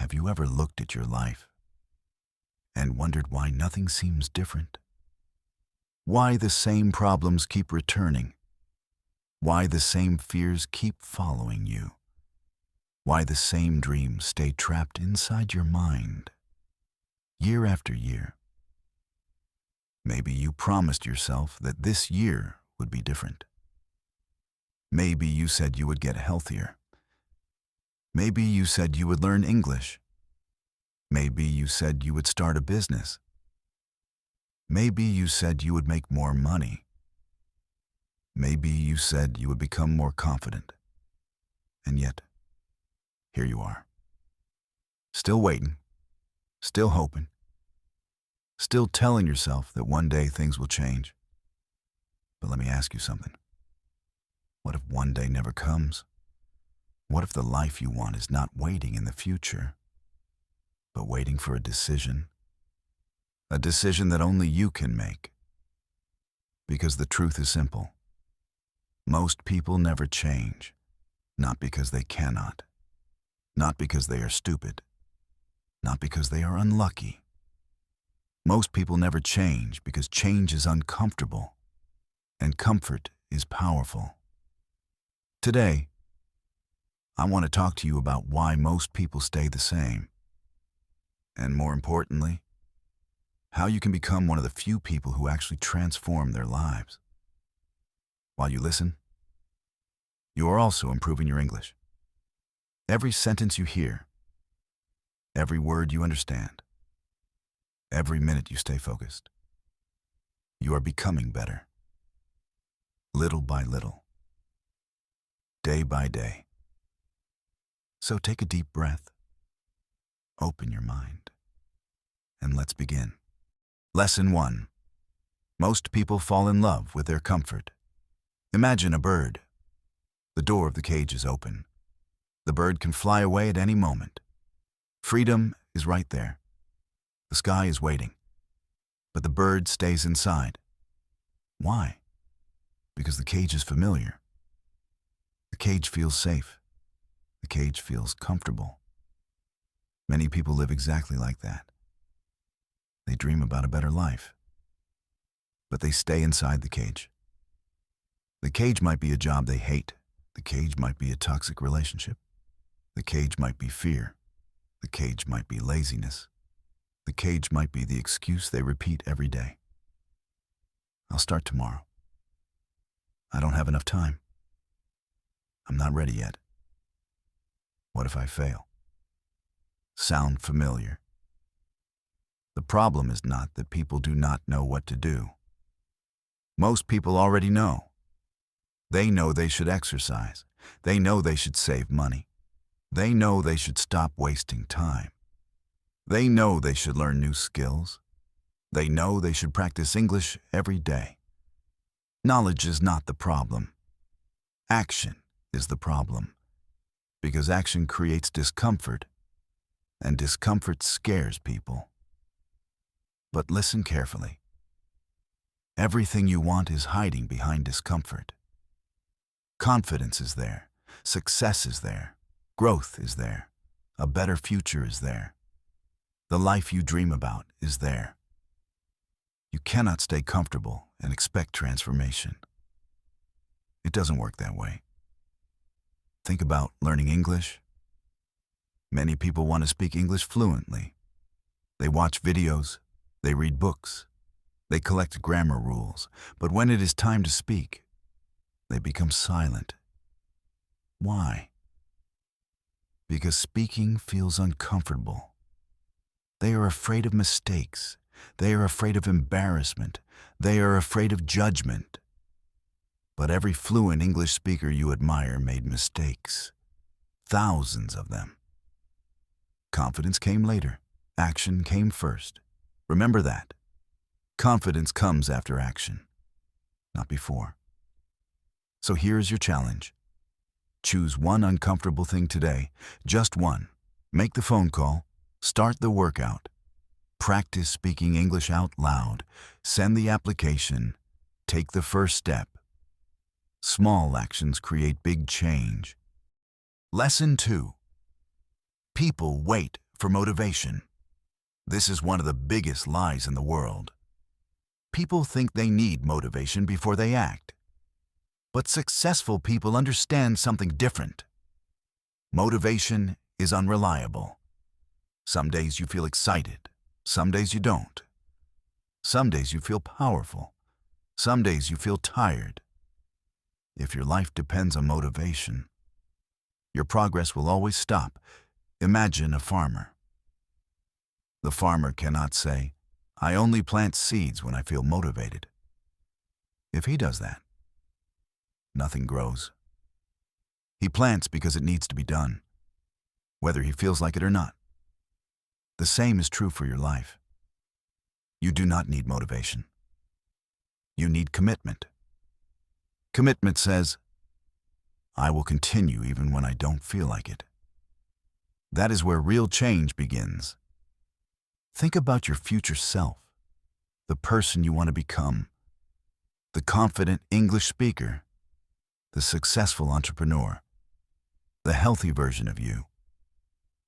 Have you ever looked at your life and wondered why nothing seems different? Why the same problems keep returning? Why the same fears keep following you? Why the same dreams stay trapped inside your mind, year after year? Maybe you promised yourself that this year would be different. Maybe you said you would get healthier. Maybe you said you would learn English. Maybe you said you would start a business. Maybe you said you would make more money. Maybe you said you would become more confident. And yet, here you are. Still waiting, still hoping, still telling yourself that one day things will change. But let me ask you something. What if one day never comes? What if the life you want is not waiting in the future, but waiting for a decision? A decision that only you can make. Because the truth is simple. Most people never change, not because they cannot, not because they are stupid, not because they are unlucky. Most people never change because change is uncomfortable, and comfort is powerful. Today, I want to talk to you about why most people stay the same, and more importantly, how you can become one of the few people who actually transform their lives. While you listen, you are also improving your English. Every sentence you hear, every word you understand, every minute you stay focused, you are becoming better. Little by little, day by day. So take a deep breath, open your mind, and let's begin. Lesson 1. Most people fall in love with their comfort. Imagine a bird. The door of the cage is open. The bird can fly away at any moment. Freedom is right there. The sky is waiting. But the bird stays inside. Why? Because the cage is familiar. The cage feels safe. The cage feels comfortable. Many people live exactly like that. They dream about a better life, but they stay inside the cage. The cage might be a job they hate. The cage might be a toxic relationship. The cage might be fear. The cage might be laziness. The cage might be the excuse they repeat every day. I'll start tomorrow. I don't have enough time. I'm not ready yet. What if I fail? Sound familiar? The problem is not that people do not know what to do. Most people already know. They know they should exercise. They know they should save money. They know they should stop wasting time. They know they should learn new skills. They know they should practice English every day. Knowledge is not the problem. Action is the problem. Because action creates discomfort, and discomfort scares people. But listen carefully. Everything you want is hiding behind discomfort. Confidence is there. Success is there. Growth is there. A better future is there. The life you dream about is there. You cannot stay comfortable and expect transformation. It doesn't work that way. Think about learning English. Many people want to speak English fluently. They watch videos. They read books. They collect grammar rules. But when it is time to speak, they become silent. Why? Because speaking feels uncomfortable. They are afraid of mistakes. They are afraid of embarrassment. They are afraid of judgment. But every fluent English speaker you admire made mistakes. Thousands of them. Confidence came later. Action came first. Remember that. Confidence comes after action, not before. So here's your challenge. Choose one uncomfortable thing today, just one. Make the phone call. Start the workout. Practice speaking English out loud. Send the application. Take the first step. Small actions create big change. Lesson 2. People wait for motivation. This is one of the biggest lies in the world. People think they need motivation before they act. But successful people understand something different. Motivation is unreliable. Some days you feel excited, some days you don't. Some days you feel powerful, some days you feel tired. If your life depends on motivation, your progress will always stop. Imagine a farmer. The farmer cannot say, "I only plant seeds when I feel motivated." If he does that, nothing grows. He plants because it needs to be done, whether he feels like it or not. The same is true for your life. You do not need motivation. You need commitment. Commitment says, "I will continue even when I don't feel like it." That is where real change begins. Think about your future self, the person you want to become, the confident English speaker, the successful entrepreneur, the healthy version of you,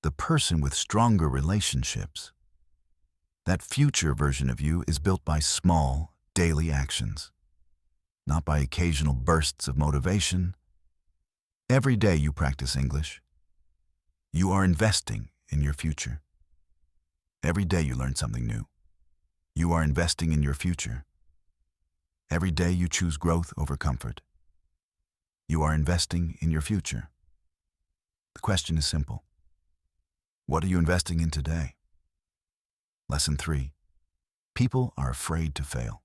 the person with stronger relationships. That future version of you is built by small, daily actions, not by occasional bursts of motivation. Every day you practice English, you are investing in your future. Every day you learn something new, you are investing in your future. Every day you choose growth over comfort, you are investing in your future. The question is simple. What are you investing in today? Lesson 3. People are afraid to fail.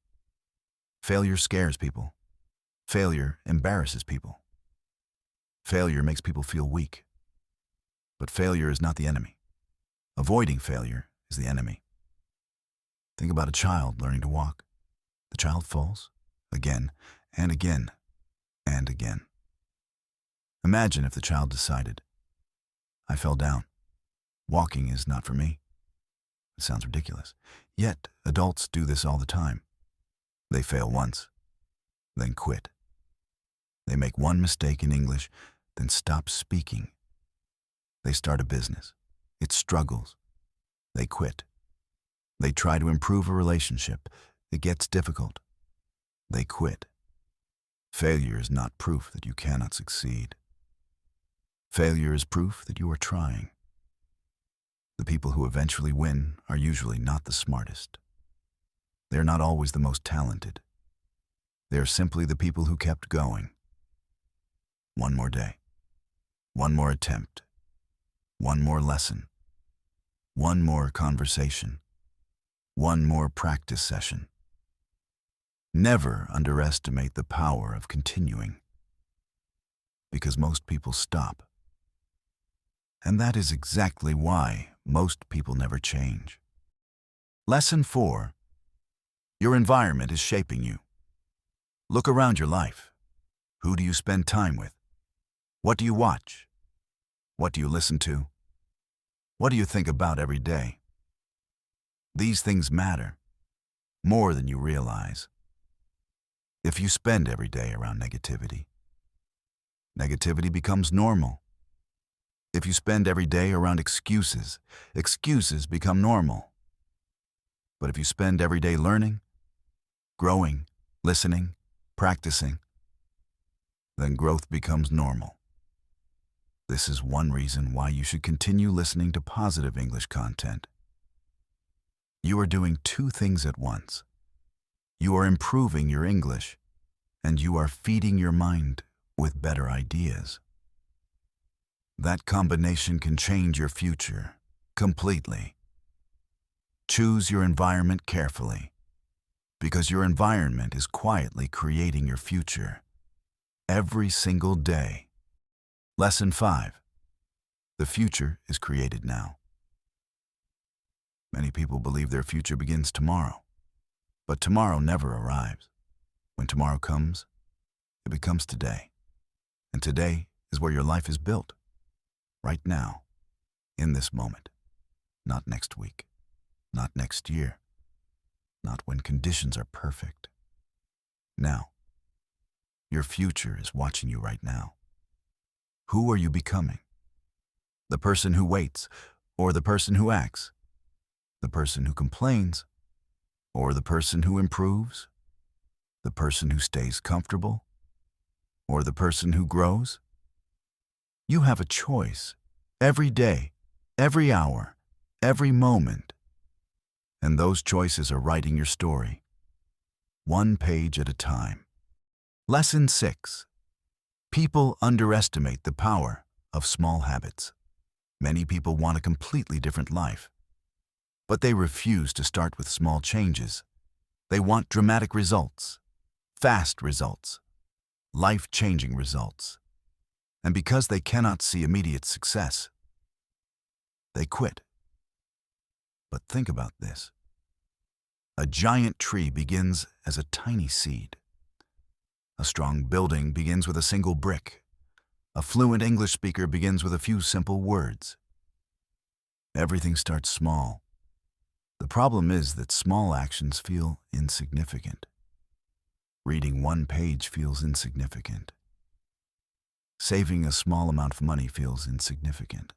Failure scares people. Failure embarrasses people. Failure makes people feel weak. But failure is not the enemy. Avoiding failure is the enemy. Think about a child learning to walk. The child falls again and again and again. Imagine if the child decided, "I fell down. Walking is not for me." It sounds ridiculous. Yet adults do this all the time. They fail once, then quit. They make one mistake in English, then stop speaking. They start a business. It struggles. They quit. They try to improve a relationship. It gets difficult. They quit. Failure is not proof that you cannot succeed. Failure is proof that you are trying. The people who eventually win are usually not the smartest. They are not always the most talented. They are simply the people who kept going. One more day. One more attempt. One more lesson. One more conversation. One more practice session. Never underestimate the power of continuing, because most people stop. And that is exactly why most people never change. Lesson 4. Your environment is shaping you. Look around your life. Who do you spend time with? What do you watch? What do you listen to? What do you think about every day? These things matter more than you realize. If you spend every day around negativity, negativity becomes normal. If you spend every day around excuses, excuses become normal. But if you spend every day learning, growing, listening, practicing, then growth becomes normal. This is one reason why you should continue listening to positive English content. You are doing two things at once. You are improving your English, and you are feeding your mind with better ideas. That combination can change your future completely. Choose your environment carefully, because your environment is quietly creating your future every single day. Lesson 5. The future is created now. Many people believe their future begins tomorrow, but tomorrow never arrives. When tomorrow comes, it becomes today. And today is where your life is built. Right now, in this moment. Not next week, not next year, not when conditions are perfect. Now, your future is watching you right now. Who are you becoming? The person who waits or the person who acts? The person who complains, or the person who improves? The person who stays comfortable, or the person who grows? You have a choice every day, every hour, every moment. And those choices are writing your story, one page at a time. Lesson 6. People underestimate the power of small habits. Many people want a completely different life, but they refuse to start with small changes. They want dramatic results, fast results, life-changing results. And because they cannot see immediate success, they quit. But think about this. A giant tree begins as a tiny seed. A strong building begins with a single brick. A fluent English speaker begins with a few simple words. Everything starts small. The problem is that small actions feel insignificant. Reading one page feels insignificant. Saving a small amount of money feels insignificant.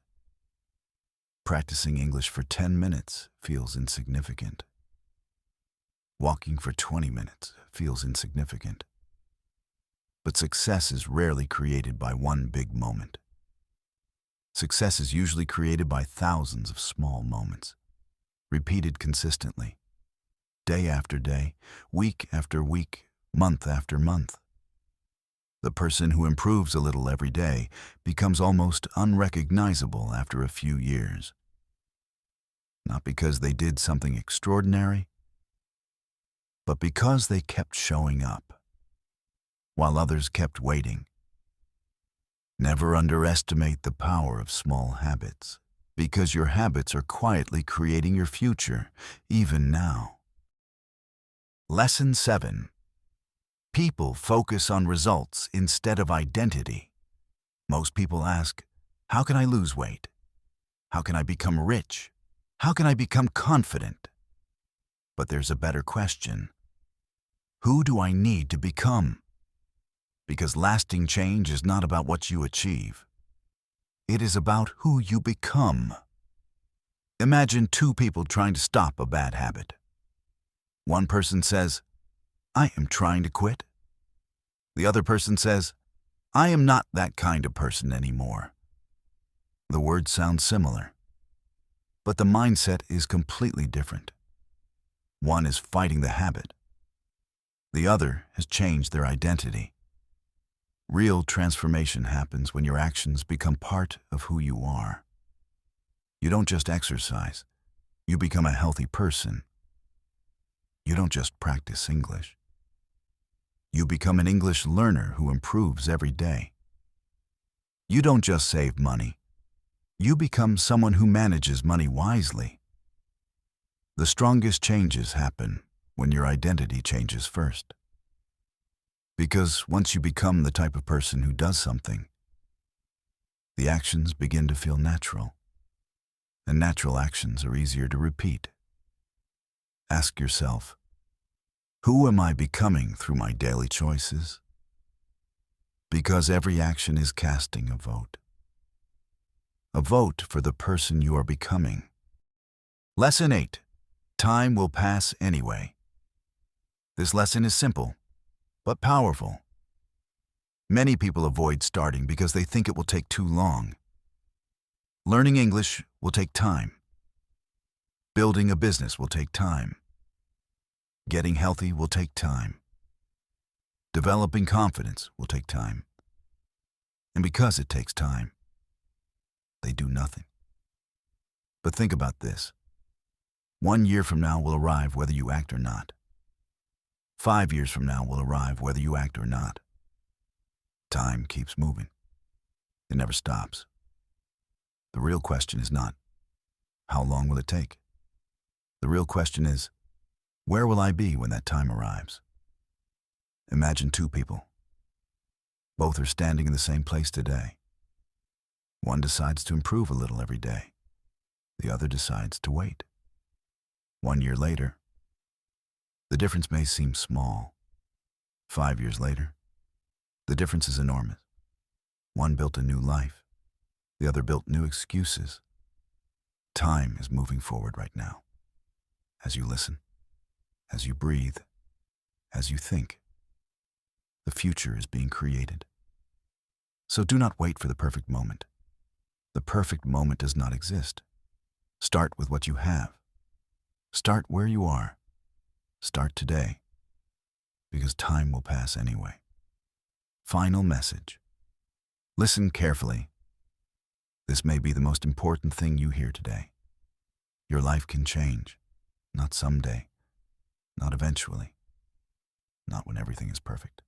Practicing English for 10 minutes feels insignificant. Walking for 20 minutes feels insignificant. But success is rarely created by one big moment. Success is usually created by thousands of small moments, repeated consistently, day after day, week after week, month after month. The person who improves a little every day becomes almost unrecognizable after a few years. Not because they did something extraordinary, but because they kept showing up, while others kept waiting. Never underestimate the power of small habits, because your habits are quietly creating your future, even now. Lesson 7. People focus on results instead of identity. Most people ask, how can I lose weight? How can I become rich? How can I become confident? But there's a better question. Who do I need to become? Because lasting change is not about what you achieve. It is about who you become. Imagine two people trying to stop a bad habit. One person says, I am trying to quit. The other person says, I am not that kind of person anymore. The words sound similar, but the mindset is completely different. One is fighting the habit. The other has changed their identity. Real transformation happens when your actions become part of who you are. You don't just exercise, you become a healthy person. You don't just practice English. You become an English learner who improves every day. You don't just save money. You become someone who manages money wisely. The strongest changes happen when your identity changes first. Because once you become the type of person who does something, the actions begin to feel natural, and natural actions are easier to repeat. Ask yourself, who am I becoming through my daily choices? Because every action is casting a vote. A vote for the person you are becoming. Lesson 8. Time will pass anyway. This lesson is simple, but powerful. Many people avoid starting because they think it will take too long. Learning English will take time. Building a business will take time. Getting healthy will take time. Developing confidence will take time. And because it takes time, they do nothing. But think about this. 1 year from now will arrive whether you act or not. 5 years from now will arrive whether you act or not. Time keeps moving. It never stops. The real question is not, how long will it take? The real question is, where will I be when that time arrives? Imagine two people. Both are standing in the same place today. One decides to improve a little every day. The other decides to wait. 1 year later, the difference may seem small. 5 years later, the difference is enormous. One built a new life. The other built new excuses. Time is moving forward right now. As you listen, as you breathe, as you think, the future is being created. So do not wait for the perfect moment. The perfect moment does not exist. Start with what you have. Start where you are. Start today, because time will pass anyway. Final message. Listen carefully. This may be the most important thing you hear today. Your life can change, not someday, not eventually, not when everything is perfect.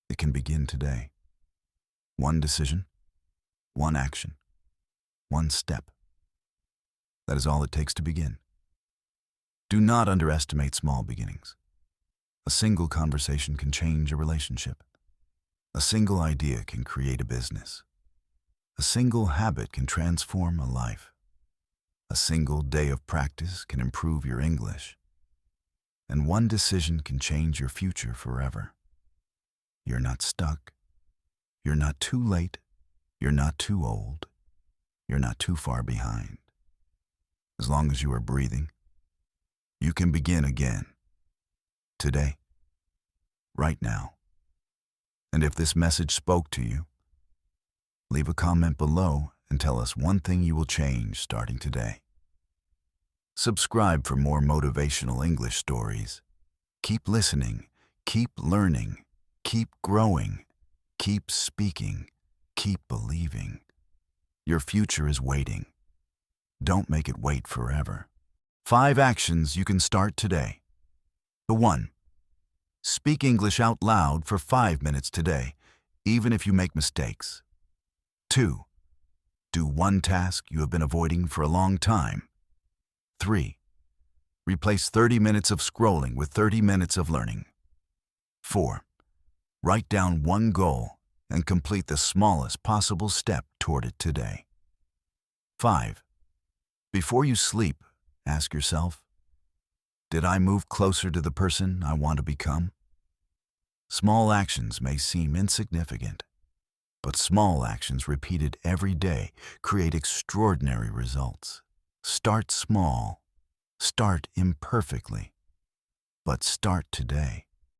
It can begin today. One decision, one action, one step. That is all it takes to begin. Do not underestimate small beginnings. A single conversation can change a relationship. A single idea can create a business. A single habit can transform a life. A single day of practice can improve your English. And one decision can change your future forever. You're not stuck. You're not too late. You're not too old. You're not too far behind. As long as you are breathing, you can begin again. Today. Right now. And if this message spoke to you, leave a comment below and tell us one thing you will change starting today. Subscribe for more motivational English stories. Keep listening, keep learning, keep growing, keep speaking, keep believing. Your future is waiting. Don't make it wait forever. 5 actions you can start today. 1. Speak English out loud for 5 minutes today, even if you make mistakes. 2. Do one task you have been avoiding for a long time. 3. Replace 30 minutes of scrolling with 30 minutes of learning. 4. Write down one goal and complete the smallest possible step toward it today. 5. Before you sleep, ask yourself, did I move closer to the person I want to become? Small actions may seem insignificant, but small actions repeated every day create extraordinary results. Start small, start imperfectly, but start today.